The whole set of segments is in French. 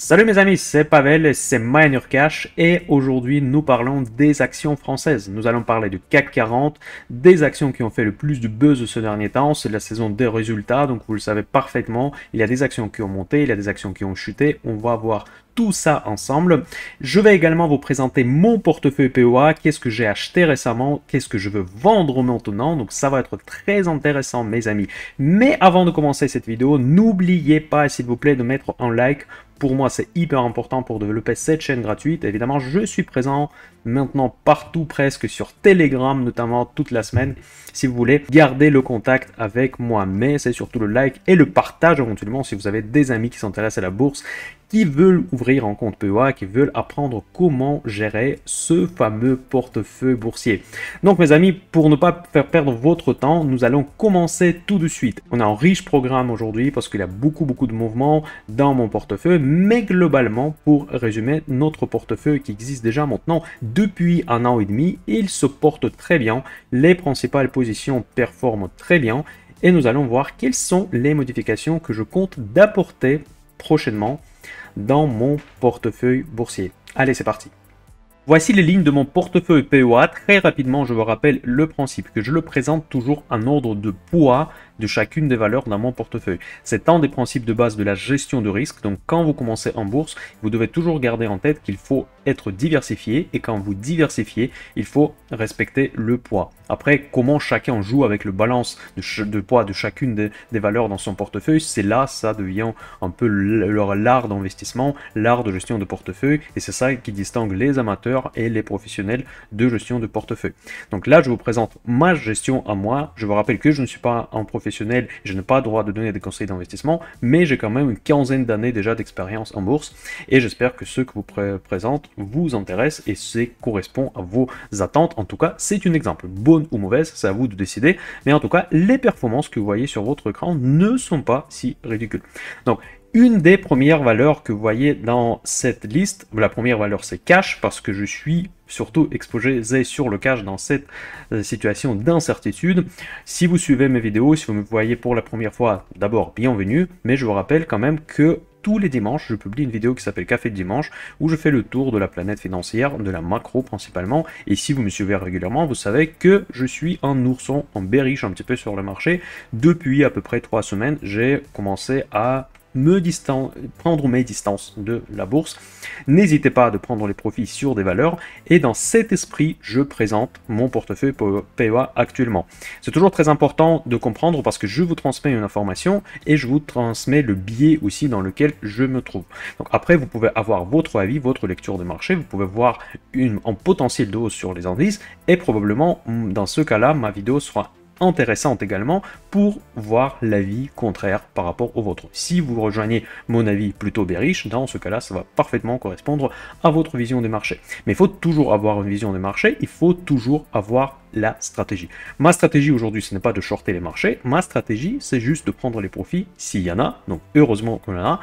Salut mes amis, c'est Pavel, c'est Miner Cash et aujourd'hui nous parlons des actions françaises. Nous allons parler du CAC 40, des actions qui ont fait le plus de buzz ce dernier temps. C'est la saison des résultats, donc vous le savez parfaitement. Il y a des actions qui ont monté, il y a des actions qui ont chuté. On va voir tout ça ensemble. Je vais également vous présenter mon portefeuille POA, qu'est-ce que j'ai acheté récemment, qu'est-ce que je veux vendre maintenant. Donc ça va être très intéressant mes amis. Mais avant de commencer cette vidéo, n'oubliez pas s'il vous plaît de mettre un like. Pour moi, c'est hyper important pour développer cette chaîne gratuite. Évidemment, je suis présent maintenant partout presque sur Telegram, notamment toute la semaine. Si vous voulez garder le contact avec moi, mais c'est surtout le like et le partage éventuellement si vous avez des amis qui s'intéressent à la bourse, qui veulent ouvrir un compte POA, qui veulent apprendre comment gérer ce fameux portefeuille boursier. Donc mes amis, pour ne pas faire perdre votre temps, nous allons commencer tout de suite. On a un riche programme aujourd'hui parce qu'il y a beaucoup de mouvements dans mon portefeuille, mais globalement, pour résumer, notre portefeuille qui existe déjà maintenant depuis 1 an et demi, il se porte très bien, les principales positions performent très bien et nous allons voir quelles sont les modifications que je compte d'apporter prochainement dans mon portefeuille boursier. Allez, c'est parti. Voici les lignes de mon portefeuille POA. Très rapidement, je vous rappelle le principe que je le présente toujours en ordre de poids de chacune des valeurs dans mon portefeuille. C'est un des principes de base de la gestion de risque. Donc, quand vous commencez en bourse, vous devez toujours garder en tête qu'il faut être diversifié. Et quand vous diversifiez, il faut respecter le poids. Après, comment chacun joue avec le balance de poids de chacune des valeurs dans son portefeuille, c'est là, ça devient un peu l'art d'investissement, l'art de gestion de portefeuille. Et c'est ça qui distingue les amateurs et les professionnels de gestion de portefeuille. Donc là, je vous présente ma gestion à moi. Je vous rappelle que je ne suis pas un professionnel, je n'ai pas le droit de donner des conseils d'investissement, mais j'ai quand même une quinzaine d'années déjà d'expérience en bourse et j'espère que ce que vous présente vous intéresse et c'est correspond à vos attentes. En tout cas, c'est un exemple. Bonne ou mauvaise, c'est à vous de décider, mais en tout cas, les performances que vous voyez sur votre écran ne sont pas si ridicules. Donc, une des premières valeurs que vous voyez dans cette liste, la première valeur c'est cash parce que je suis surtout exposé sur le cash dans cette situation d'incertitude. Si vous suivez mes vidéos, si vous me voyez pour la première fois, d'abord bienvenue, mais je vous rappelle quand même que tous les dimanches, je publie une vidéo qui s'appelle Café de dimanche, où je fais le tour de la planète financière, de la macro principalement, et si vous me suivez régulièrement, vous savez que je suis un ourson, en bearish un petit peu sur le marché. Depuis à peu près 3 semaines, j'ai commencé à prendre mes distances de la bourse. N'hésitez pas à prendre les profits sur des valeurs et dans cet esprit, je présente mon portefeuille POA actuellement. C'est toujours très important de comprendre parce que je vous transmets une information et je vous transmets le biais aussi dans lequel je me trouve. Donc après, vous pouvez avoir votre avis, votre lecture de marché, vous pouvez voir un potentiel de hausse sur les indices et probablement dans ce cas-là, ma vidéo sera intéressante également pour voir l'avis contraire par rapport au vôtre. Si vous rejoignez mon avis plutôt bearish, dans ce cas-là, ça va parfaitement correspondre à votre vision des marchés. Mais il faut toujours avoir une vision des marchés, il faut toujours avoir la stratégie. Ma stratégie aujourd'hui, ce n'est pas de shorter les marchés, ma stratégie, c'est juste de prendre les profits s'il y en a, donc heureusement qu'on en a,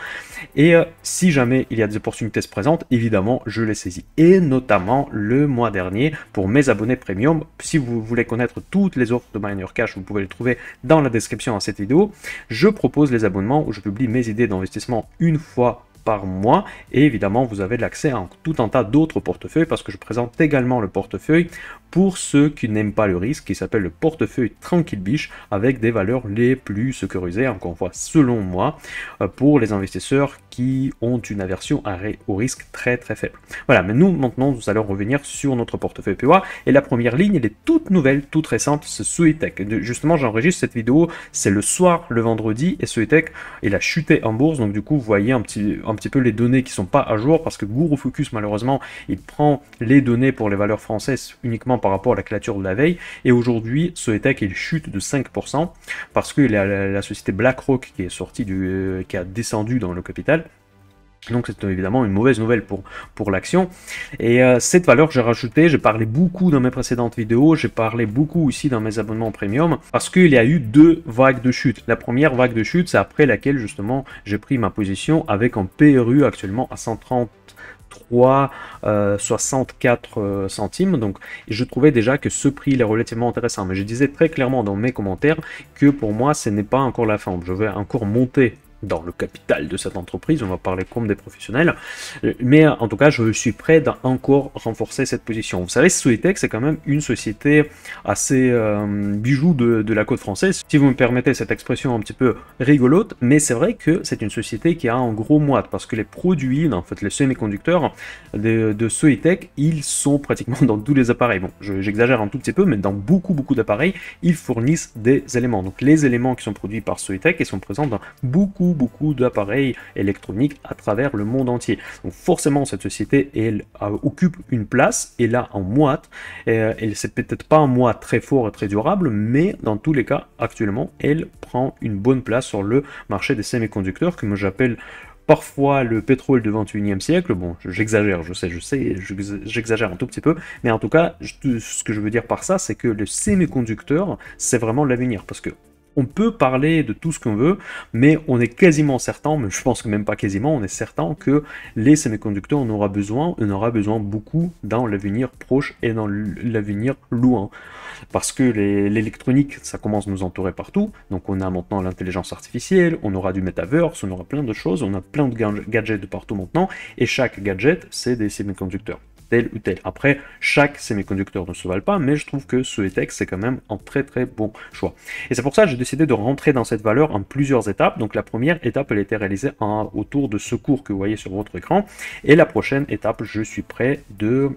et si jamais il y a des opportunités se présentent, évidemment, je les saisis. Et notamment, le mois dernier, pour mes abonnés premium, si vous voulez connaître toutes les offres de Miner Cash, vous pouvez les trouver dans la description à cette vidéo, je propose les abonnements où je publie mes idées d'investissement une fois par mois et évidemment vous avez l'accès à tout un tas d'autres portefeuilles parce que je présente également le portefeuille pour ceux qui n'aiment pas le risque qui s'appelle le portefeuille Tranquille Biche avec des valeurs les plus sécurisées, encore une fois selon moi, pour les investisseurs qui ont une aversion au risque très faible. Voilà, mais nous maintenant nous allons revenir sur notre portefeuille POA et la première ligne elle est toute nouvelle, toute récente, c'est Soitec. Justement j'enregistre cette vidéo, c'est le soir, le vendredi et Soitec il a chuté en bourse, donc du coup vous voyez un petit peu les données qui sont pas à jour parce que Guru Focus malheureusement il prend les données pour les valeurs françaises uniquement par rapport à la clôture de la veille et aujourd'hui Soitec il chute de 5% parce que la société BlackRock qui est sortie qui a descendu dans le capital. Donc c'est évidemment une mauvaise nouvelle pour l'action. Et cette valeur j'ai rajouté, j'ai parlé beaucoup dans mes précédentes vidéos, j'ai parlé beaucoup aussi dans mes abonnements premium, parce qu'il y a eu 2 vagues de chute. La première vague de chute, c'est après laquelle justement j'ai pris ma position avec un PRU actuellement à 133,64 centimes. Donc je trouvais déjà que ce prix est relativement intéressant. Mais je disais très clairement dans mes commentaires que pour moi ce n'est pas encore la fin. Je vais encore monter dans le capital de cette entreprise, on va parler comme des professionnels, mais en tout cas, je suis prêt à encore renforcer cette position. Vous savez, Soitec, c'est quand même une société assez bijou de la côte française, si vous me permettez cette expression un petit peu rigolote, mais c'est vrai que c'est une société qui a un gros moite, parce que les produits, en fait, les semi-conducteurs de Soitec, ils sont pratiquement dans tous les appareils. Bon, j'exagère un tout petit peu, mais dans beaucoup d'appareils, ils fournissent des éléments. Donc les éléments qui sont produits par Soitec, ils sont présents dans beaucoup d'appareils électroniques à travers le monde entier. Donc forcément, cette société, elle occupe une place, et là en moite, et c'est peut-être pas un moite très fort et très durable, mais dans tous les cas, actuellement, elle prend une bonne place sur le marché des semi-conducteurs, que moi j'appelle parfois le pétrole du 21e siècle. Bon, j'exagère, je sais, j'exagère un tout petit peu, mais en tout cas, ce que je veux dire par ça, c'est que le semi-conducteur, c'est vraiment l'avenir, parce que on peut parler de tout ce qu'on veut, mais on est quasiment certain, mais je pense que même pas quasiment, on est certain que les semi-conducteurs, on aura besoin beaucoup dans l'avenir proche et dans l'avenir loin. Parce que l'électronique, ça commence à nous entourer partout, donc on a maintenant l'intelligence artificielle, on aura du metaverse, on aura plein de choses, on a plein de gadgets de partout maintenant, et chaque gadget, c'est des semi-conducteurs. Tel ou tel. Après, chaque semi-conducteur ne se valent pas, mais je trouve que Soitec, c'est quand même un très bon choix. Et c'est pour ça que j'ai décidé de rentrer dans cette valeur en plusieurs étapes. Donc la première étape, elle a été réalisée autour de ce cours que vous voyez sur votre écran. Et la prochaine étape, je suis prêt de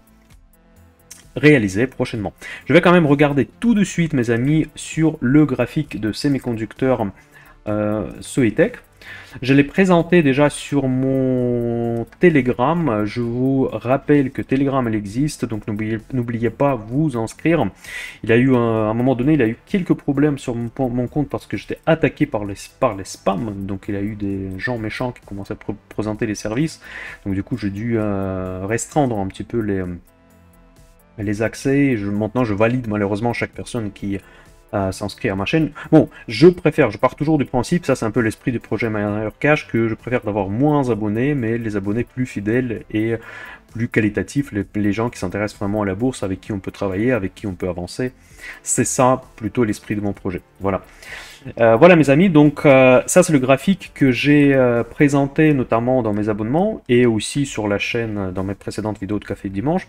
réaliser prochainement. Je vais quand même regarder tout de suite, mes amis, sur le graphique de semi-conducteurs Soitec. Je l'ai présenté déjà sur mon Telegram. Je vous rappelle que Telegram elle existe, donc n'oubliez pas vous inscrire. Il a eu à un moment donné, il a eu quelques problèmes sur mon compte parce que j'étais attaqué par les spams. Donc il a eu des gens méchants qui commençaient à présenter les services. Donc du coup j'ai dû restreindre un petit peu les accès. Maintenant je valide malheureusement chaque personne qui s'inscrire à ma chaîne. Bon, je pars toujours du principe, ça c'est un peu l'esprit du projet Miner Cash, que je préfère d'avoir moins abonnés, mais les abonnés plus fidèles et plus qualitatifs, les gens qui s'intéressent vraiment à la bourse, avec qui on peut travailler, avec qui on peut avancer. C'est ça plutôt l'esprit de mon projet. Voilà. Voilà mes amis, donc ça c'est le graphique que j'ai présenté notamment dans mes abonnements et aussi sur la chaîne dans mes précédentes vidéos de Café Dimanche.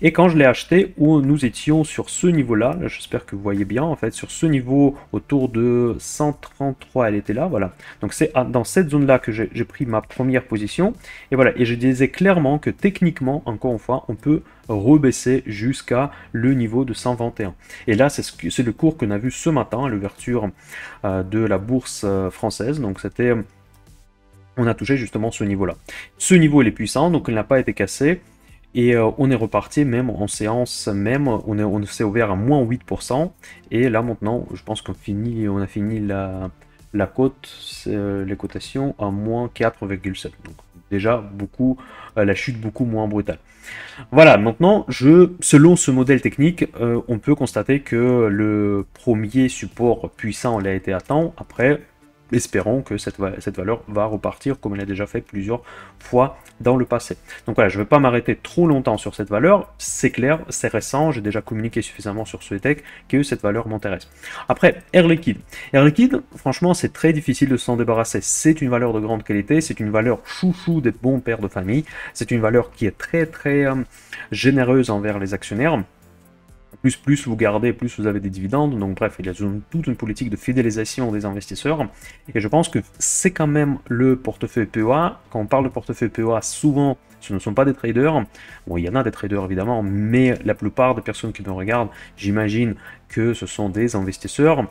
Et quand je l'ai acheté, où nous étions sur ce niveau-là, j'espère que vous voyez bien, en fait, sur ce niveau autour de 133, elle était là, voilà. Donc c'est dans cette zone-là que j'ai pris ma première position. Et voilà, et je disais clairement que techniquement, encore une fois, on peut rebaisser jusqu'à le niveau de 121. Et là, c'est le cours qu'on a vu ce matin à l'ouverture de la bourse française. Donc c'était, on a touché justement ce niveau-là. Ce niveau il est puissant, donc il n'a pas été cassé. Et on est reparti même en séance même, on s'est ouvert à moins 8%. Et là maintenant, je pense on a fini la cote, les cotations à moins 4,7. Donc déjà beaucoup, la chute beaucoup moins brutale. Voilà, maintenant, selon ce modèle technique, on peut constater que le premier support puissant a été atteint. Après, espérons que cette valeur va repartir comme elle a déjà fait plusieurs fois dans le passé. Donc voilà, je ne vais pas m'arrêter trop longtemps sur cette valeur, c'est clair, c'est récent, j'ai déjà communiqué suffisamment sur Soitec que cette valeur m'intéresse. Après, Air Liquide. Air Liquide, franchement, c'est très difficile de s'en débarrasser. C'est une valeur de grande qualité, c'est une valeur chouchou des bons pères de famille, c'est une valeur qui est très généreuse envers les actionnaires. Plus vous gardez, plus vous avez des dividendes. Donc bref, il y a toute une politique de fidélisation des investisseurs. Et je pense que c'est quand même le portefeuille PEA. Quand on parle de portefeuille PEA, souvent, ce ne sont pas des traders. Bon, il y en a des traders évidemment, mais la plupart des personnes qui me regardent, j'imagine que ce sont des investisseurs.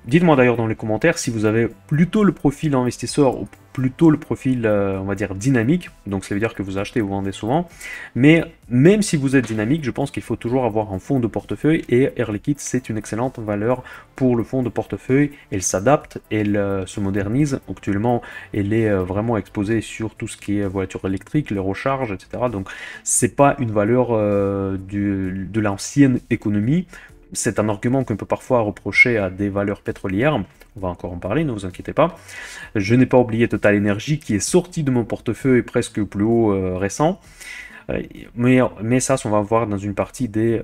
Dites-moi d'ailleurs dans les commentaires si vous avez plutôt le profil investisseur ou plutôt le profil, on va dire, dynamique. Donc ça veut dire que vous achetez ou vendez souvent. Mais même si vous êtes dynamique, je pense qu'il faut toujours avoir un fonds de portefeuille. Et Air Liquide, c'est une excellente valeur pour le fonds de portefeuille. Elle s'adapte, elle se modernise. Actuellement, elle est vraiment exposée sur tout ce qui est voiture électrique, les recharges, etc. Donc c'est pas une valeur de l'ancienne économie. C'est un argument qu'on peut parfois reprocher à des valeurs pétrolières. On va encore en parler, ne vous inquiétez pas. Je n'ai pas oublié Total Energy qui est sorti de mon portefeuille presque plus haut récent. Mais ça, on va voir dans une partie des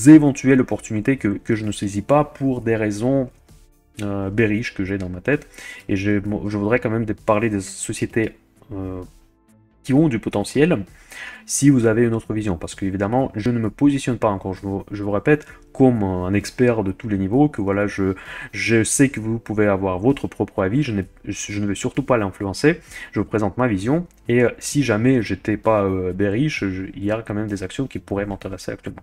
éventuelles opportunités que je ne saisis pas pour des raisons bearish que j'ai dans ma tête. Et je voudrais quand même parler des sociétés qui ont du potentiel, si vous avez une autre vision, parce qu'évidemment, je ne me positionne pas encore, je vous répète, comme un expert de tous les niveaux, que voilà, je sais que vous pouvez avoir votre propre avis, je ne vais surtout pas l'influencer, je vous présente ma vision, et si jamais j'étais pas bearish, il y a quand même des actions qui pourraient m'intéresser actuellement.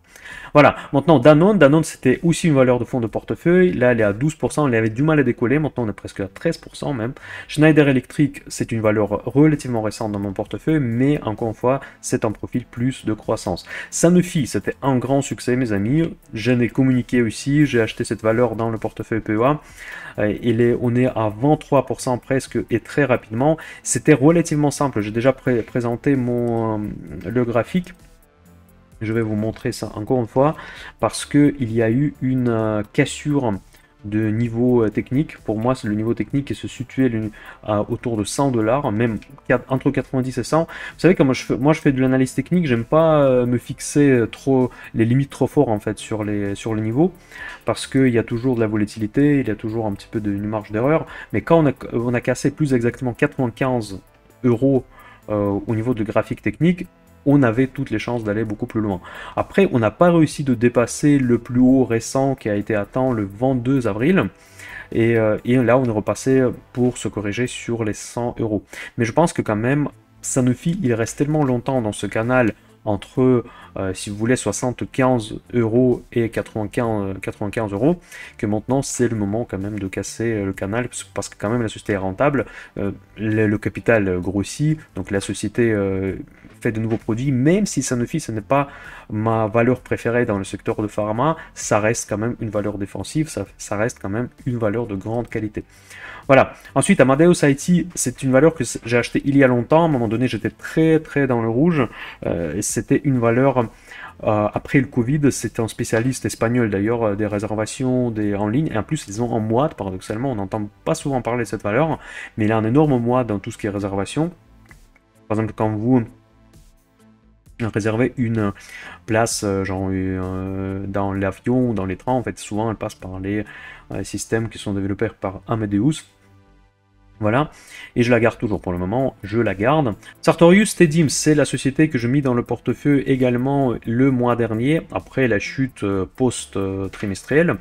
Voilà, maintenant Danone c'était aussi une valeur de fonds de portefeuille, là elle est à 12%, elle avait du mal à décoller, maintenant on est presque à 13% même. Schneider Electric, c'est une valeur relativement récente dans mon portefeuille, mais encore une fois, c'est un profil plus de croissance. Sanofi, c'était un grand succès mes amis, je n'ai communiqué aussi, j'ai acheté cette valeur dans le portefeuille PEA, on est à 23% presque et très rapidement. C'était relativement simple, j'ai déjà présenté le graphique. Je vais vous montrer ça encore une fois parce qu'il y a eu une cassure de niveau technique. Pour moi, c'est le niveau technique qui se situait autour de 100 $, même entre 90 et 100. Vous savez, quand moi je fais de l'analyse technique, j'aime pas me fixer trop les limites trop fort en fait sur les niveaux parce qu'il y a toujours de la volatilité, il y a toujours un petit peu une marge d'erreur. Mais quand on a cassé plus exactement 95 € au niveau de graphique technique, on avait toutes les chances d'aller beaucoup plus loin. Après, on n'a pas réussi de dépasser le plus haut récent qui a été atteint le 22 avril. Et là, on est repassé pour se corriger sur les 100 €. Mais je pense que quand même, Sanofi, il reste tellement longtemps dans ce canal entre, si vous voulez, 75 € et 95 €, que maintenant c'est le moment quand même de casser le canal, parce que quand même la société est rentable, le capital grossit, donc la société fait de nouveaux produits, même si Sanofi ce n'est pas ma valeur préférée dans le secteur de pharma, ça reste quand même une valeur défensive, ça reste quand même une valeur de grande qualité. Voilà. Ensuite, Amadeus IT, c'est une valeur que j'ai achetée il y a longtemps. À un moment donné, j'étais très dans le rouge. Et c'était une valeur, après le Covid, c'était un spécialiste espagnol d'ailleurs, des réservations en ligne. Et en plus, ils ont en moite, paradoxalement. On n'entend pas souvent parler de cette valeur, mais il a un énorme moite dans tout ce qui est réservation. Par exemple, quand vous réservez une place dans l'avion ou dans les trains, en fait, souvent elle passe par les systèmes qui sont développés par Amadeus. Voilà, et je la garde toujours pour le moment, je la garde. Sartorius Stedim, c'est la société que je mis dans le portefeuille également le mois dernier, après la chute post-trimestrielle.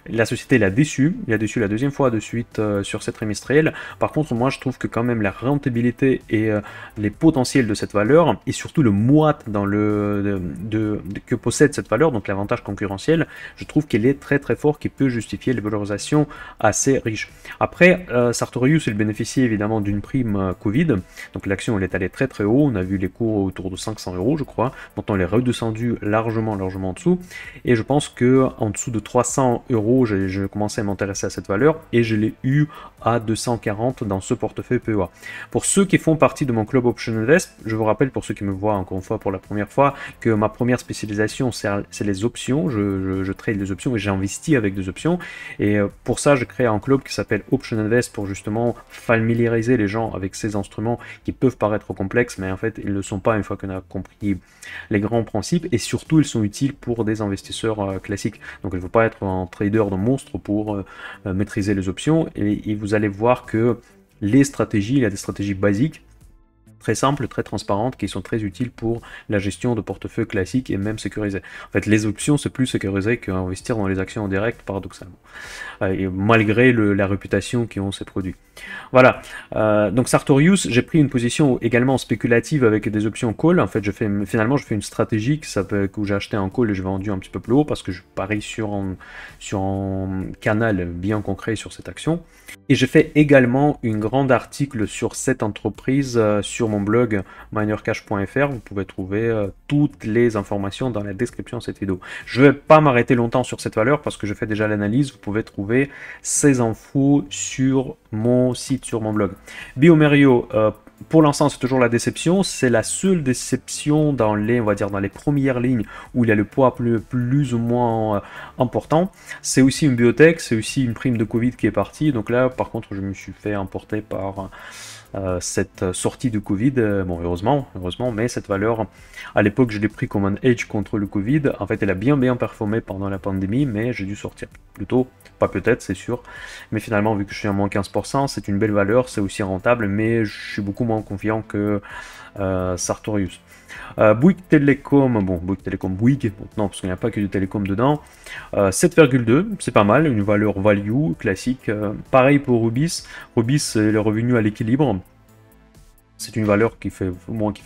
La société l'a déçu, il a déçu la deuxième fois de suite sur cette trimestrielle. Par contre, moi je trouve que quand même la rentabilité et les potentiels de cette valeur, et surtout le moite dans que possède cette valeur, donc l'avantage concurrentiel, je trouve qu'elle est très fort, qui peut justifier les valorisations assez riches. Après, Sartorius, il bénéficie évidemment d'une prime Covid, donc l'action elle est allée très haut, on a vu les cours autour de 500 € je crois, maintenant elle est redescendue largement en dessous, et je pense que en dessous de 300 €, je commençais à m'intéresser à cette valeur, et je l'ai eu à 240 dans ce portefeuille PEA. Pour ceux qui font partie de mon club Option Invest, je vous rappelle, pour ceux qui me voient encore une fois pour la première fois, que ma première spécialisation c'est les options, je trade les options et j'investis avec des options, et pour ça je crée un club qui s'appelle Option Invest pour justement familiariser les gens avec ces instruments qui peuvent paraître complexes, mais en fait ils ne le sont pas une fois qu'on a compris les grands principes, et surtout ils sont utiles pour des investisseurs classiques. Donc il ne faut pas être un trader de monstre pour maîtriser les options, et vous allez voir que les stratégies, il y a des stratégies basiques, très simples, très transparentes, qui sont très utiles pour la gestion de portefeuille classique et même sécurisé. En fait, les options, c'est plus sécurisé qu'investir dans les actions en direct, paradoxalement. Et malgré la réputation qu'ont ces produits. Voilà. Donc Sartorius, j'ai pris une position également spéculative avec des options call. En fait, finalement, je fais une stratégie où j'ai acheté un call et j'ai vendu un petit peu plus haut parce que je parie sur un canal bien concret sur cette action. Et j'ai fait également une grande article sur cette entreprise sur mon blog minercash.fr. Vous pouvez trouver toutes les informations dans la description de cette vidéo. Je ne vais pas m'arrêter longtemps sur cette valeur parce que je fais déjà l'analyse. Vous pouvez trouver ces infos sur mon site, sur mon blog. Biomerio, pour l'instant, c'est toujours la déception. C'est la seule déception dans on va dire, dans les premières lignes où il y a le poids plus ou moins important. C'est aussi une biotech, c'est aussi une prime de Covid qui est partie. Donc là, par contre, je me suis fait emporter par cette sortie du Covid. Bon, heureusement, mais cette valeur, à l'époque, je l'ai pris comme un hedge contre le Covid. En fait, elle a bien performé pendant la pandémie, mais j'ai dû sortir plutôt, pas peut-être, c'est sûr. Mais finalement, vu que je suis à moins 15%, c'est une belle valeur, c'est aussi rentable, mais je suis beaucoup moins confiant que Sartorius. Bouygues Télécom, bon, Bouygues, bon, non, parce qu'il n'y a pas que du télécom dedans. 7,2, c'est pas mal, une valeur value classique. Pareil pour Rubis. Rubis, le revenu à l'équilibre. C'est une valeur qui fait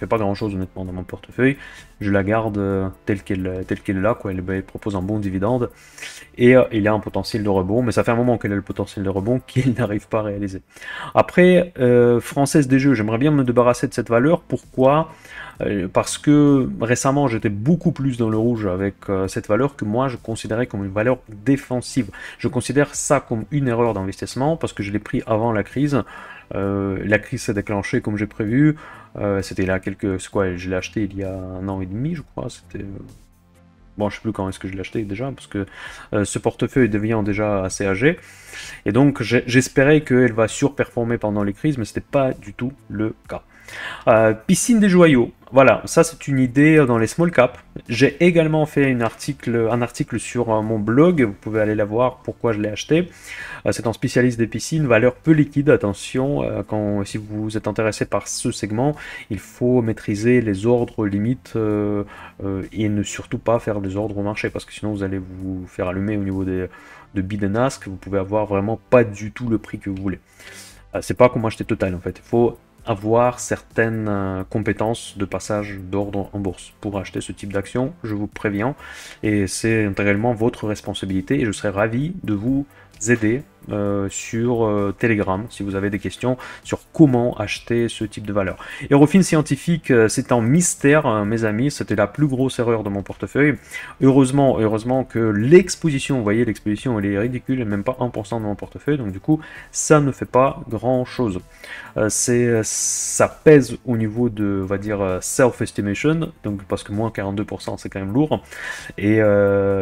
pas grand chose honnêtement dans mon portefeuille. Je la garde telle qu'elle est là, quoi. Elle propose un bon dividende et il a un potentiel de rebond, mais ça fait un moment qu'elle a le potentiel de rebond qu'il n'arrive pas à réaliser. Après, Française des Jeux, j'aimerais bien me débarrasser de cette valeur. Pourquoi ? Parce que récemment j'étais beaucoup plus dans le rouge avec cette valeur que moi je considérais comme une valeur défensive. Je considère ça comme une erreur d'investissement parce que je l'ai pris avant la crise. La crise s'est déclenchée comme j'ai prévu. C'était là c'est quoi, je l'ai acheté il y a 1 an et demi, je crois. C'était bon, je sais plus quand est-ce que je l'ai acheté déjà, parce que ce portefeuille devient déjà assez âgé. Et donc j'espérais qu'elle va surperformer pendant les crises, mais c'était pas du tout le cas. Piscine des joyaux, voilà, ça c'est une idée dans les small caps. J'ai également fait un article sur mon blog, vous pouvez aller la voir, pourquoi je l'ai acheté. C'est un spécialiste des piscines, valeur peu liquide, attention, si vous êtes intéressé par ce segment, il faut maîtriser les ordres limites et ne surtout pas faire des ordres au marché, parce que sinon vous allez vous faire allumer au niveau de bid and ask, vous pouvez avoir vraiment pas du tout le prix que vous voulez. C'est pas comme acheter Total en fait, il faut avoir certaines compétences de passage d'ordre en bourse pour acheter ce type d'action, je vous préviens, et c'est intégralement votre responsabilité, et je serais ravi de vous aider sur Telegram si vous avez des questions sur comment acheter ce type de valeur. Eurofins Scientifique, c'est un mystère, mes amis, c'était la plus grosse erreur de mon portefeuille. Heureusement que l'exposition, vous voyez, l'exposition elle est ridicule, même pas 1% de mon portefeuille, donc du coup ça ne fait pas grand chose. Ça pèse au niveau de, on va dire, self-estimation, donc parce que moins 42% c'est quand même lourd, et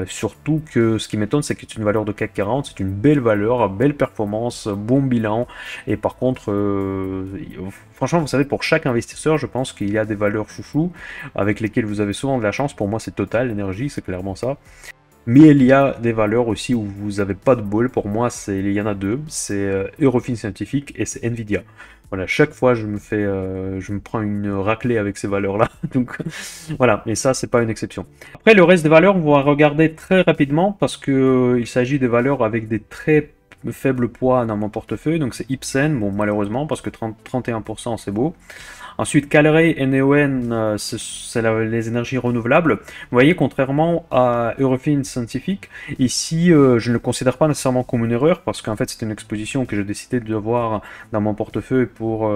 surtout que ce qui m'étonne c'est que c'est une valeur de CAC 40, c'est une belle valeur, belle performance, bon bilan, et par contre, franchement vous savez, pour chaque investisseur je pense qu'il y a des valeurs foufou avec lesquelles vous avez souvent de la chance. Pour moi c'est Total Énergie, c'est clairement ça. Mais il y a des valeurs aussi où vous n'avez pas de bol. Pour moi, il y en a deux. C'est Eurofins Scientifique et c'est Nvidia. Voilà, chaque fois je me prends une raclée avec ces valeurs-là. Donc voilà, et ça c'est pas une exception. Après le reste des valeurs, on va regarder très rapidement parce que il s'agit des valeurs avec des très faibles poids dans mon portefeuille. Donc c'est Ipsen, bon malheureusement parce que 31% c'est beau. Ensuite, Calray et Neoen, c'est les énergies renouvelables. Vous voyez, contrairement à Eurofins Scientifique, ici, je ne le considère pas nécessairement comme une erreur, parce qu'en fait, c'est une exposition que j'ai décidé d'avoir dans mon portefeuille pour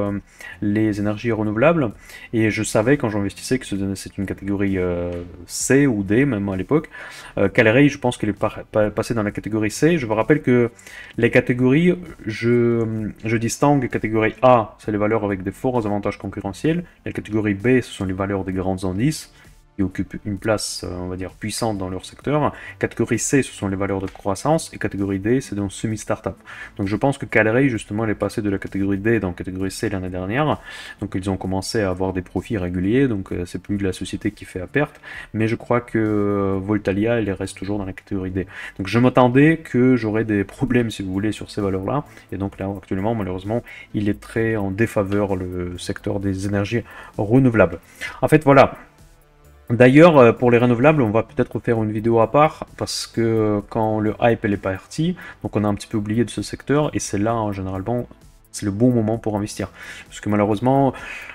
les énergies renouvelables. Et je savais, quand j'investissais, que c'est une catégorie C ou D, même à l'époque. Calray, je pense qu'il est passé dans la catégorie C. Je vous rappelle que les catégories, je distingue catégorie A, c'est les valeurs avec des forts avantages concurrentiels. La catégorie B, ce sont les valeurs des grands indices qui occupent une place, on va dire, puissante dans leur secteur. Catégorie C, ce sont les valeurs de croissance. Et catégorie D, c'est donc semi-startup. Donc je pense que Calray, justement, elle est passée de la catégorie D dans la catégorie C l'année dernière. Donc ils ont commencé à avoir des profits réguliers. Donc c'est plus de la société qui fait à perte. Mais je crois que Voltalia, elle reste toujours dans la catégorie D. Donc je m'attendais que j'aurais des problèmes, si vous voulez, sur ces valeurs-là. Et donc là, actuellement, malheureusement, il est très en défaveur, le secteur des énergies renouvelables. En fait, voilà. D'ailleurs, pour les renouvelables, on va peut-être faire une vidéo à part, parce que quand le hype elle est parti, donc on a un petit peu oublié de ce secteur, et c'est là, généralement, c'est le bon moment pour investir. Parce que malheureusement,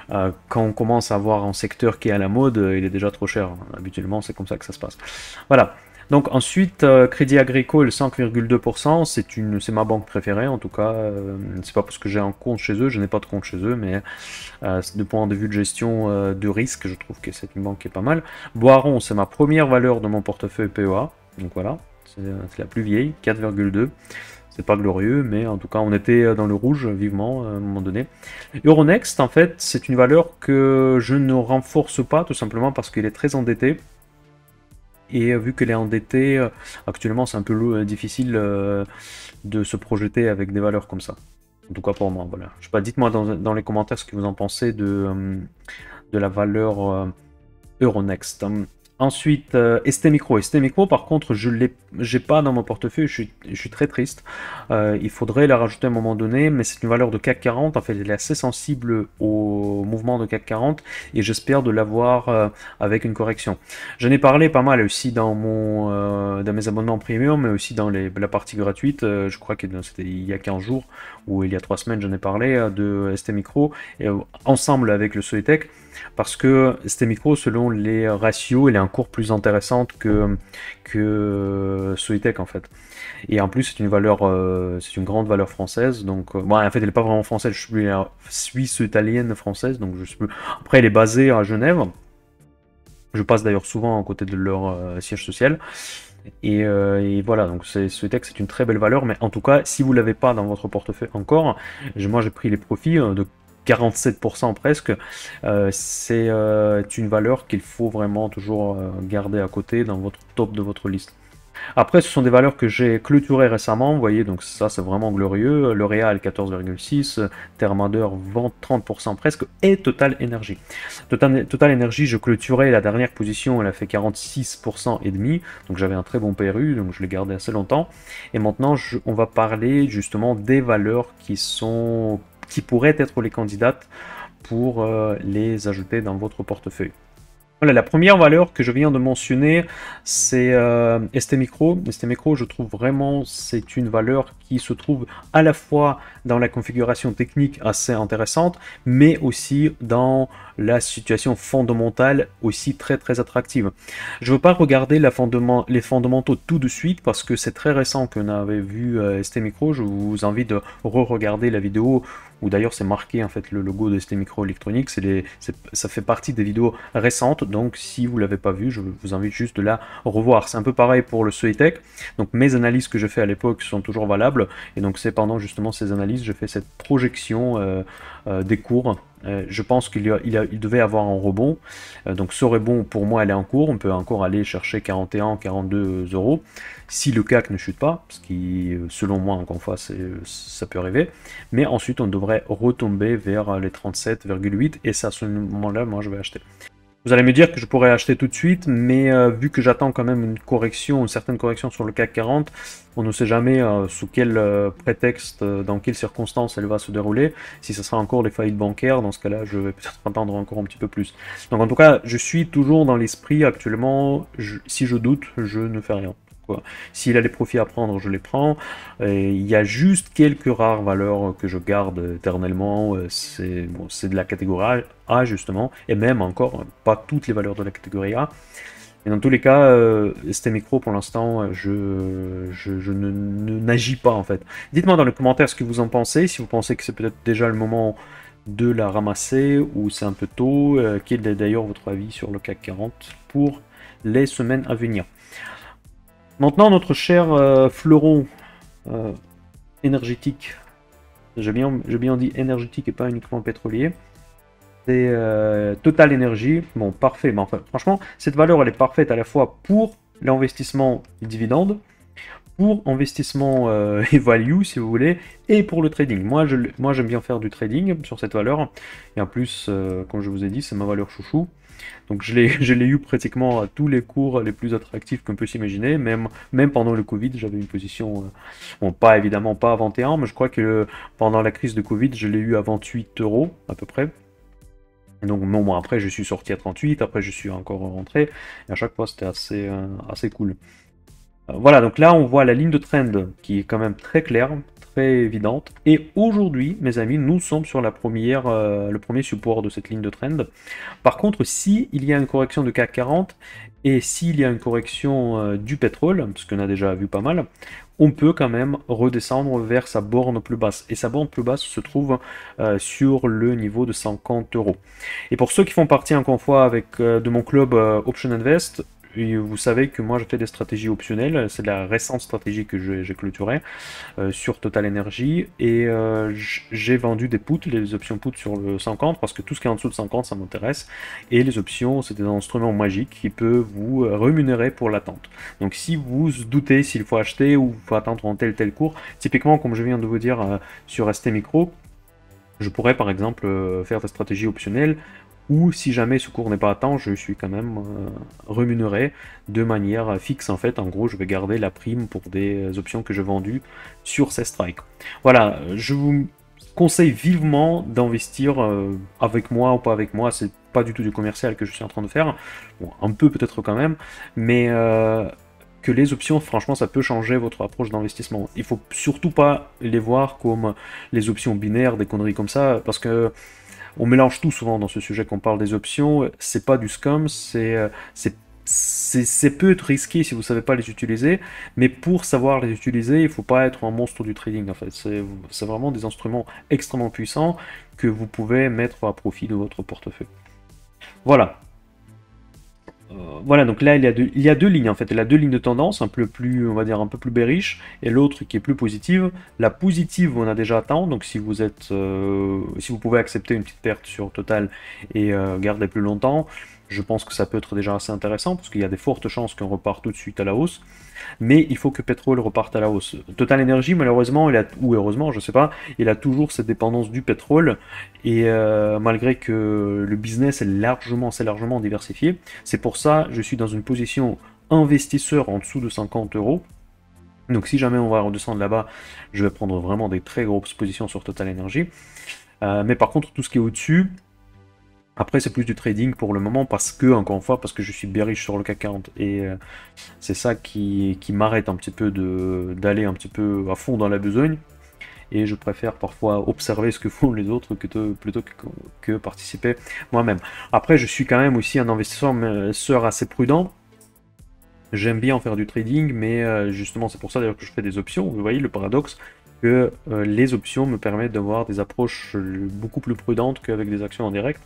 quand on commence à avoir un secteur qui est à la mode, il est déjà trop cher. Habituellement, c'est comme ça que ça se passe. Voilà. Donc ensuite, Crédit Agricole 5,2%, c'est ma banque préférée en tout cas. C'est pas parce que j'ai un compte chez eux, je n'ai pas de compte chez eux, mais du point de vue de gestion de risque, je trouve que c'est une banque qui est pas mal. Boiron, c'est ma première valeur de mon portefeuille PEA, donc voilà, c'est la plus vieille, 4,2. C'est pas glorieux, mais en tout cas on était dans le rouge vivement à un moment donné. Euronext, en fait, c'est une valeur que je ne renforce pas, tout simplement parce qu'il est très endetté. Et vu qu'elle est endettée, actuellement c'est un peu difficile de se projeter avec des valeurs comme ça. En tout cas pour moi, voilà. Je sais pas, dites-moi dans les commentaires ce que vous en pensez de la valeur Euronext. Ensuite, ST Micro. ST Micro, par contre, j'ai pas dans mon portefeuille, je suis très triste. Il faudrait la rajouter à un moment donné, mais c'est une valeur de CAC 40. En fait, elle est assez sensible au mouvement de CAC 40 et j'espère de l'avoir avec une correction. J'en ai parlé pas mal aussi dans mes abonnements premium, mais aussi dans la partie gratuite. Je crois que c'était il y a 15 jours ou il y a 3 semaines, j'en ai parlé de ST Micro et, ensemble avec le Soitec. Parce que ST Micro, selon les ratios, il a un cours plus intéressante que Soitec en fait. Et en plus, c'est une valeur, c'est une grande valeur française. Donc, bon, en fait, elle n'est pas vraiment française. Je suis suisse-italienne française. Donc, après, elle est basée à Genève. Je passe d'ailleurs souvent à côté de leur siège social. Et voilà, donc Soitec, c'est une très belle valeur. Mais en tout cas, si vous ne l'avez pas dans votre portefeuille encore, moi, j'ai pris les profits de 47% presque, c'est une valeur qu'il faut vraiment toujours garder à côté dans votre top de votre liste. Après, ce sont des valeurs que j'ai clôturées récemment, vous voyez, donc ça c'est vraiment glorieux. L'Oréal 14,6, Thermador vend 30% presque, et Total Energy. Total Energy, je clôturais la dernière position, elle a fait 46% et demi, donc j'avais un très bon PRU, donc je l'ai gardé assez longtemps. Et maintenant, on va parler justement des valeurs qui pourraient être les candidates pour les ajouter dans votre portefeuille. Voilà, la première valeur que je viens de mentionner, c'est ST Micro. ST Micro, je trouve vraiment, c'est une valeur qui se trouve à la fois dans la configuration technique assez intéressante, mais aussi dans la situation fondamentale aussi très très attractive. Je ne veux pas regarder les fondamentaux tout de suite parce que c'est très récent qu'on avait vu ST Micro. Je vous invite de re-regarder la vidéo où d'ailleurs c'est marqué en fait le logo de ST Micro Electronics. Ça fait partie des vidéos récentes, donc si vous ne l'avez pas vu, je vous invite juste de la revoir. C'est un peu pareil pour le Soitec. Donc mes analyses que je fais à l'époque sont toujours valables, et donc c'est pendant justement ces analyses, je fais cette projection des cours. Je pense qu'il devait avoir un rebond, donc ce rebond pour moi elle est en cours, on peut encore aller chercher 41, 42 euros si le CAC ne chute pas, ce qui selon moi encore une fois ça peut arriver, mais ensuite on devrait retomber vers les 37,8 et c'est à ce moment là moi je vais acheter. Vous allez me dire que je pourrais acheter tout de suite, mais vu que j'attends quand même une correction, une certaine correction sur le CAC 40, on ne sait jamais sous quel prétexte, dans quelles circonstances elle va se dérouler. Si ce sera encore les faillites bancaires, dans ce cas-là, je vais peut-être attendre encore un petit peu plus. Donc en tout cas, je suis toujours dans l'esprit actuellement, si je doute, je ne fais rien. S'il a des profits à prendre, je les prends. Et il y a juste quelques rares valeurs que je garde éternellement. C'est de la catégorie A, justement. Et même encore, pas toutes les valeurs de la catégorie A. Et dans tous les cas, ST Micro, pour l'instant, je n'agis pas, en fait. Dites-moi dans les commentaires ce que vous en pensez. Si vous pensez que c'est peut-être déjà le moment de la ramasser ou c'est un peu tôt. Quel est d'ailleurs votre avis sur le CAC 40 pour les semaines à venir? Maintenant, notre cher fleuron énergétique, j'ai bien dit énergétique et pas uniquement pétrolier, c'est Total Energy. Bon, parfait, mais enfin, franchement, cette valeur, elle est parfaite à la fois pour l'investissement dividende, pour investissement et value, si vous voulez, et pour le trading. Moi, j'aime bien faire du trading sur cette valeur, et en plus, comme je vous ai dit, c'est ma valeur chouchou. Donc je l'ai eu pratiquement à tous les cours les plus attractifs qu'on peut s'imaginer, même pendant le Covid, j'avais une position, bon pas évidemment pas à 21, mais je crois que pendant la crise de Covid, je l'ai eu à 28 euros à peu près. Et donc bon, après je suis sorti à 38, après je suis encore rentré, et à chaque fois c'était assez cool. Voilà, donc là on voit la ligne de trend qui est quand même très claire, très évidente. Et aujourd'hui, mes amis, nous sommes sur le premier support de cette ligne de trend. Par contre, s'il y a une correction de CAC 40 et s'il y a une correction du pétrole, parce qu'on a déjà vu pas mal, on peut quand même redescendre vers sa borne plus basse. Et sa borne plus basse se trouve sur le niveau de 50 euros. Et pour ceux qui font partie encore une fois de mon club Option Invest, et vous savez que moi je fais des stratégies optionnelles, c'est la récente stratégie que j'ai clôturée sur Total Energy, et j'ai vendu des puts, les options puts sur le 50, parce que tout ce qui est en dessous de 50 ça m'intéresse, et les options c'est des instruments magiques qui peuvent vous rémunérer pour l'attente. Donc si vous doutez s'il faut acheter ou il faut attendre en tel cours, typiquement comme je viens de vous dire sur ST Micro, je pourrais par exemple faire des stratégies optionnelles ou si jamais ce cours n'est pas atteint, je suis quand même rémunéré de manière fixe en fait. En gros, je vais garder la prime pour des options que j'ai vendues sur ces strikes. Voilà, je vous conseille vivement d'investir avec moi ou pas avec moi. C'est pas du tout du commercial que je suis en train de faire. Bon, un peu peut-être quand même, mais que les options, franchement, ça peut changer votre approche d'investissement. Il faut surtout pas les voir comme les options binaires, des conneries comme ça, parce que on mélange tout souvent dans ce sujet qu'on parle des options. C'est pas du scam, c'est peut être risqué si vous savez pas les utiliser, mais pour savoir les utiliser, il faut pas être un monstre du trading en fait. C'est vraiment des instruments extrêmement puissants que vous pouvez mettre à profit de votre portefeuille. Voilà. Voilà, donc là il y a deux lignes en fait. Il y a deux lignes de tendance, un peu plus, on va dire un peu plus bearish, et l'autre qui est plus positive. La positive, on a déjà atteint, donc si vous êtes, si vous pouvez accepter une petite perte sur Total et garder plus longtemps, je pense que ça peut être déjà assez intéressant parce qu'il y a des fortes chances qu'on repart tout de suite à la hausse. Mais il faut que pétrole reparte à la hausse. Total Energy, malheureusement, ou heureusement, je sais pas, il a toujours cette dépendance du pétrole. Et malgré que le business s'est largement diversifié, c'est pour ça que je suis dans une position investisseur en dessous de 50 euros. Donc si jamais on va redescendre là-bas, je vais prendre vraiment des très grosses positions sur Total Energy. Mais par contre, tout ce qui est au-dessus, après, c'est plus du trading pour le moment parce que, encore une fois, parce que je suis bearish sur le CAC 40. Et c'est ça qui m'arrête un petit peu d'aller un petit peu à fond dans la besogne. Et je préfère parfois observer ce que font les autres plutôt que participer moi-même. Après, je suis quand même aussi un investisseur assez prudent. J'aime bien faire du trading, mais justement, c'est pour ça d'ailleurs que je fais des options. Vous voyez le paradoxe que les options me permettent d'avoir des approches beaucoup plus prudentes qu'avec des actions en direct.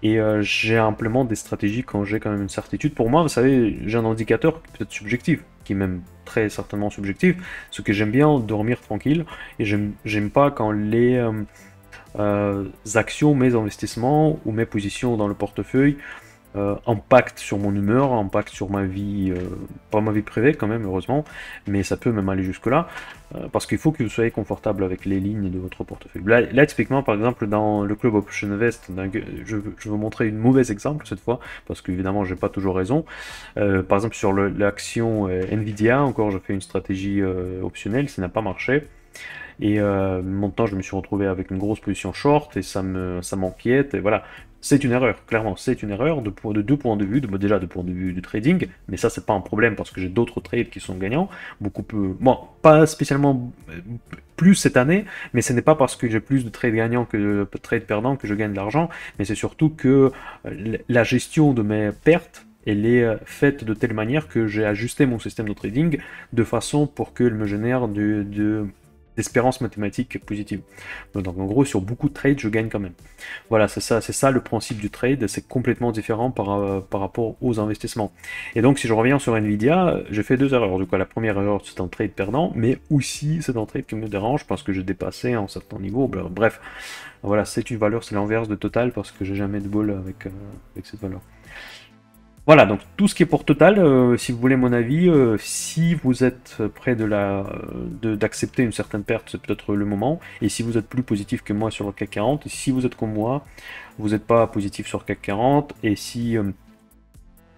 Et j'ai implémenté des stratégies quand j'ai quand même une certitude. Pour moi, vous savez, j'ai un indicateur peut-être subjectif, qui est même très certainement subjectif, ce que j'aime bien dormir tranquille, et j'aime pas quand les actions, mes investissements ou mes positions dans le portefeuille impact sur mon humeur, impact sur ma vie, pas ma vie privée quand même, heureusement, mais ça peut même aller jusque-là, parce qu'il faut que vous soyez confortable avec les lignes de votre portefeuille. Là typiquement, par exemple, dans le Club Option Invest, je veux montrer une mauvaise exemple cette fois, parce qu'évidemment, j'ai pas toujours raison. Par exemple, sur l'action Nvidia, encore, je fais une stratégie optionnelle, ça n'a pas marché. Et maintenant, je me suis retrouvé avec une grosse position short et ça m'inquiète. Et voilà, c'est une erreur, clairement, c'est une erreur de deux points de vue. Déjà, de point de vue du trading, mais ça, c'est pas un problème parce que j'ai d'autres trades qui sont gagnants. Beaucoup plus. Bon, pas spécialement plus cette année, mais ce n'est pas parce que j'ai plus de trades gagnants que de trades perdants que je gagne de l'argent, mais c'est surtout que la gestion de mes pertes elle est faite de telle manière que j'ai ajusté mon système de trading de façon pour qu'elle me génère d'espérance mathématique positive. Donc en gros, sur beaucoup de trades, je gagne quand même. Voilà, c'est ça le principe du trade, c'est complètement différent par rapport aux investissements. Et donc si je reviens sur Nvidia, j'ai fait deux erreurs. Du coup, la première erreur, c'est un trade perdant, mais aussi c'est un trade qui me dérange parce que j'ai dépassé un certain niveau. Bref, voilà, c'est une valeur, c'est l'inverse de Total parce que j'ai jamais de bol avec cette valeur. Voilà, donc tout ce qui est pour Total, si vous voulez mon avis, si vous êtes prêt d'accepter une certaine perte, c'est peut-être le moment. Et si vous êtes plus positif que moi sur le CAC 40, et si vous êtes comme moi, vous n'êtes pas positif sur le CAC 40, et si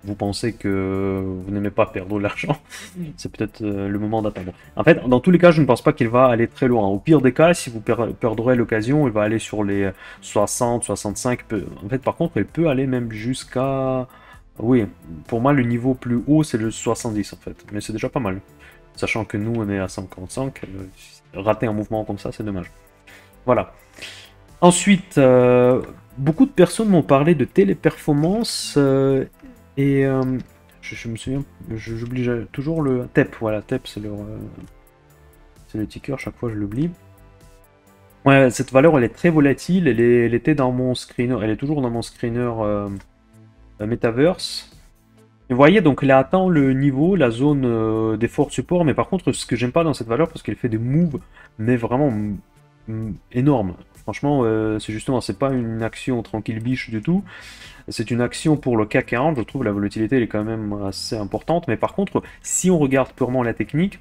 vous pensez que vous n'aimez pas perdre de l'argent, c'est peut-être le moment d'attendre. En fait, dans tous les cas, je ne pense pas qu'il va aller très loin. Au pire des cas, si vous perdrez l'occasion, il va aller sur les 60, 65. En fait, par contre, il peut aller même jusqu'à... Oui, pour moi, le niveau plus haut, c'est le 70 en fait. Mais c'est déjà pas mal. Sachant que nous, on est à 55. Rater un mouvement comme ça, c'est dommage. Voilà. Ensuite, beaucoup de personnes m'ont parlé de téléperformance. Et je me souviens, j'oublie toujours le TEP. Voilà, TEP, c'est le ticker. Chaque fois, je l'oublie. Ouais, cette valeur, elle est très volatile. Elle était dans mon screener. Elle est toujours dans mon screener... Metaverse. Vous voyez, donc elle atteint le niveau, la zone des forts supports, mais par contre, ce que j'aime pas dans cette valeur, parce qu'elle fait des moves, mais vraiment énormes. Franchement, c'est justement, c'est pas une action tranquille biche du tout, c'est une action pour le CAC 40, je trouve la volatilité elle est quand même assez importante, mais par contre, si on regarde purement la technique,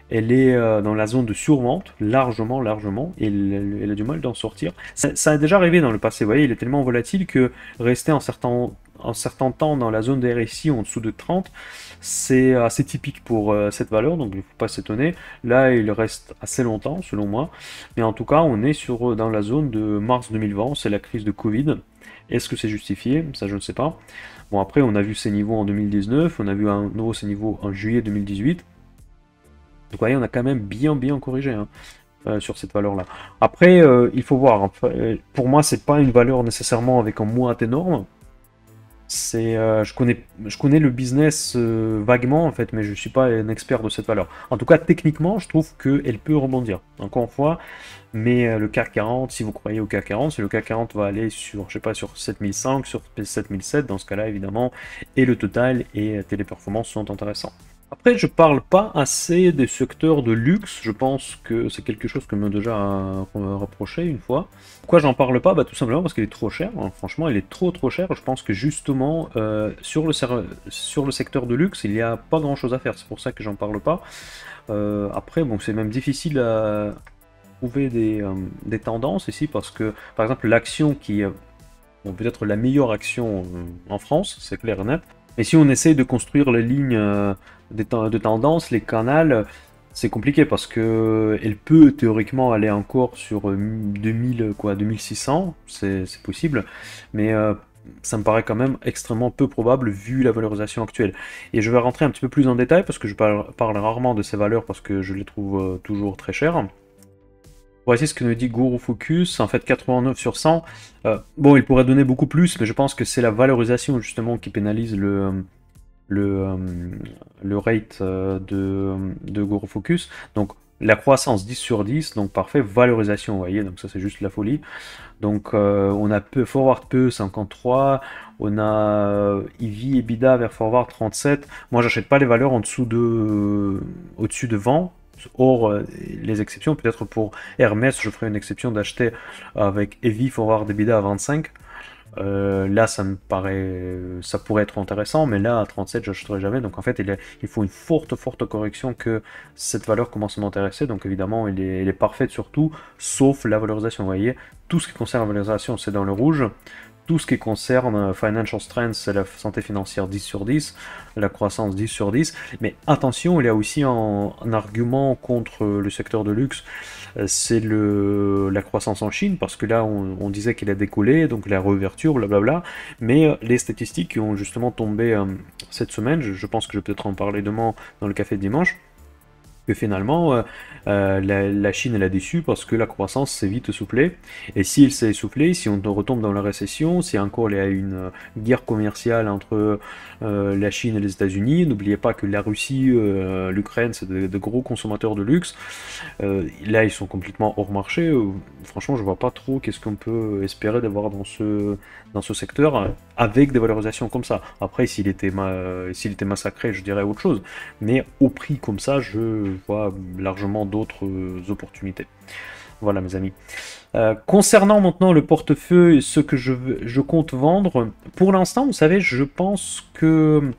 elle est dans la zone de survente, largement, et elle a du mal d'en sortir. Ça a déjà arrivé dans le passé, vous voyez, il est tellement volatile que rester un certain temps dans la zone des RSI en dessous de 30, c'est assez typique pour cette valeur, donc il ne faut pas s'étonner. Là, il reste assez longtemps, selon moi, mais en tout cas, on est dans la zone de mars 2020, c'est la crise de Covid. Est-ce que c'est justifié? Ça, je ne sais pas. Bon, après, on a vu ces niveaux en 2019, on a vu un nouveau ces niveaux en juillet 2018. Donc, vous voyez, on a quand même bien corrigé hein, sur cette valeur-là. Après, il faut voir. Hein, pour moi, c'est pas une valeur nécessairement avec un moat énorme. Je connais le business vaguement en fait, mais je suis pas un expert de cette valeur. En tout cas, techniquement, je trouve qu'elle peut rebondir. Encore une fois, mais le CAC 40, si vous croyez au CAC 40, si le CAC 40 va aller sur, je sais pas, sur 7005, sur 7007, dans ce cas-là, évidemment, et le total et Téléperformance sont intéressants. Après, je parle pas assez des secteurs de luxe. Je pense que c'est quelque chose que m'a déjà reproché une fois. Pourquoi j'en parle pas? Bah, tout simplement parce qu'il est trop cher. Hein. Franchement, il est trop cher. Je pense que justement, sur le secteur de luxe, il n'y a pas grand-chose à faire. C'est pour ça que j'en parle pas. Après, bon, c'est même difficile à trouver des tendances ici parce que, par exemple, l'action qui est bon, peut-être la meilleure action en France, c'est clair et net. Mais si on essaye de construire les lignes de tendance, les canals, c'est compliqué parce que elle peut théoriquement aller encore sur 2000, quoi, 2600, c'est possible, mais ça me paraît quand même extrêmement peu probable vu la valorisation actuelle. Et je vais rentrer un petit peu plus en détail parce que je parle rarement de ces valeurs parce que je les trouve toujours très chères. Voici ce que nous dit Guru Focus, en fait 89 sur 100. Bon, il pourrait donner beaucoup plus, mais je pense que c'est la valorisation justement qui pénalise le, le rate de Guru Focus. Donc la croissance 10 sur 10, donc parfait, valorisation, vous voyez, donc ça c'est juste la folie. Donc on a Forward PE 53, on a EV et BIDA vers Forward 37. Moi j'achète pas les valeurs en dessous au-dessus de 20. Or, les exceptions, peut-être pour Hermès, je ferai une exception d'acheter avec Heavy Forward et Bida à 25. Là, ça me paraît, ça pourrait être intéressant, mais là, à 37, je n'achèterai jamais. Donc, en fait, il faut une forte correction que cette valeur commence à m'intéresser. Donc, évidemment, elle est parfaite sur tout, sauf la valorisation. Vous voyez, tout ce qui concerne la valorisation, c'est dans le rouge. Tout ce qui concerne Financial Strength, c'est la santé financière 10 sur 10, la croissance 10 sur 10. Mais attention, il y a aussi un argument contre le secteur de luxe, c'est la croissance en Chine, parce que là, on disait qu'il a décollé, donc la réouverture, blablabla. Mais les statistiques qui ont justement tombé cette semaine, je pense que je vais peut-être en parler demain dans le café de dimanche, que finalement la Chine elle a déçu parce que la croissance s'est vite essoufflée. Et si elle s'est essoufflée, si on retombe dans la récession, si encore il y a une guerre commerciale entre la Chine et les États-Unis, n'oubliez pas que la Russie, l'Ukraine, c'est de gros consommateurs de luxe. Là, ils sont complètement hors marché. Franchement, je vois pas trop qu'est-ce qu'on peut espérer d'avoir dans ce secteur avec des valorisations comme ça. Après, s'il était massacré, je dirais autre chose. Mais au prix comme ça, je vois largement d'autres opportunités. Voilà, mes amis. Concernant maintenant le portefeuille, ce que je compte vendre, pour l'instant, vous savez, je pense que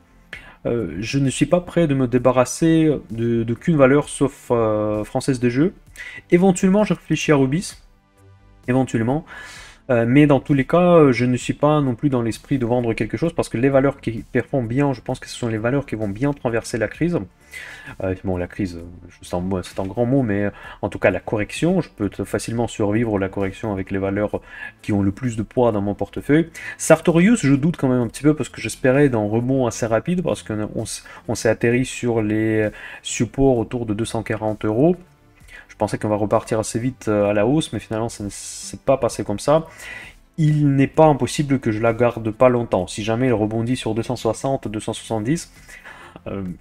je ne suis pas prêt de me débarrasser d'aucune valeur sauf Française des Jeux. Éventuellement, je réfléchis à Rubis. Éventuellement. Mais dans tous les cas, je ne suis pas non plus dans l'esprit de vendre quelque chose parce que les valeurs qui performent bien, je pense que ce sont les valeurs qui vont bien traverser la crise. Bon, la crise, c'est un grand mot, mais en tout cas la correction, je peux facilement survivre la correction avec les valeurs qui ont le plus de poids dans mon portefeuille. Sartorius, je doute quand même un petit peu parce que j'espérais d'un rebond assez rapide parce qu'on s'est atterri sur les supports autour de 240 euros. Je pensais qu'on va repartir assez vite à la hausse, mais finalement ça ne s'est pas passé comme ça. Il n'est pas impossible que je la garde pas longtemps. Si jamais elle rebondit sur 260, 270,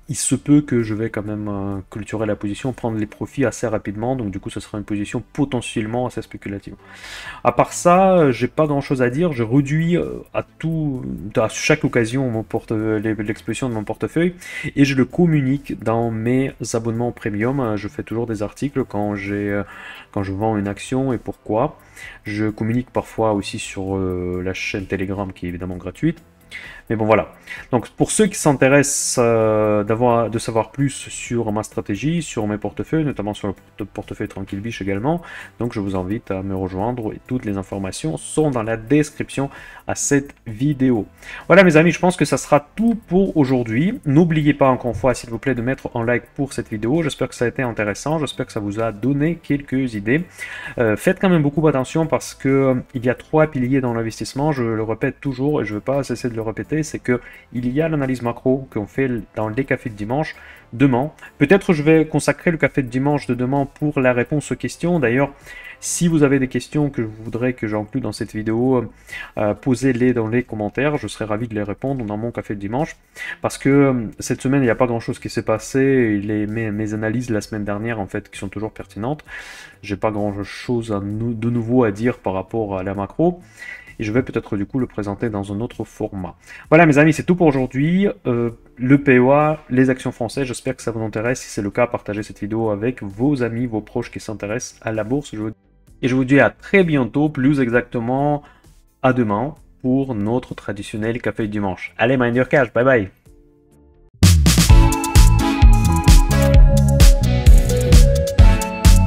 il se peut que je vais quand même clôturer la position, prendre les profits assez rapidement, donc du coup, ce sera une position potentiellement assez spéculative. À part ça, j'ai pas grand chose à dire. Je réduis à chaque occasion l'exposition de mon portefeuille et je le communique dans mes abonnements premium. Je fais toujours des articles quand je vends une action et pourquoi. Je communique parfois aussi sur la chaîne Telegram qui est évidemment gratuite. Mais bon, voilà. Donc, pour ceux qui s'intéressent de savoir plus sur ma stratégie, sur mes portefeuilles, notamment sur le portefeuille Tranquille Biche également, donc je vous invite à me rejoindre et toutes les informations sont dans la description à cette vidéo. Voilà, mes amis, je pense que ça sera tout pour aujourd'hui. N'oubliez pas encore une fois, s'il vous plaît, de mettre un like pour cette vidéo. J'espère que ça a été intéressant. J'espère que ça vous a donné quelques idées. Faites quand même beaucoup attention parce que il y a 3 piliers dans l'investissement. Je le répète toujours et je ne veux pas cesser de le répéter. C'est que il y a l'analyse macro qu'on fait dans les cafés de dimanche demain. Peut-être je vais consacrer le café de dimanche de demain pour la réponse aux questions. D'ailleurs, si vous avez des questions que vous voudrez que j'inclue dans cette vidéo, posez-les dans les commentaires. Je serai ravi de les répondre dans mon café de dimanche. Parce que cette semaine, il n'y a pas grand-chose qui s'est passé. Mes analyses la semaine dernière, en fait, qui sont toujours pertinentes. J'ai pas grand-chose de nouveau à dire par rapport à la macro. Et je vais peut-être du coup le présenter dans un autre format. Voilà mes amis, c'est tout pour aujourd'hui. Le PEA, les actions françaises, j'espère que ça vous intéresse. Si c'est le cas, partagez cette vidéo avec vos amis, vos proches qui s'intéressent à la bourse. Et je vous dis à très bientôt, plus exactement à demain, pour notre traditionnel café du dimanche. Allez, mind your cash, bye bye.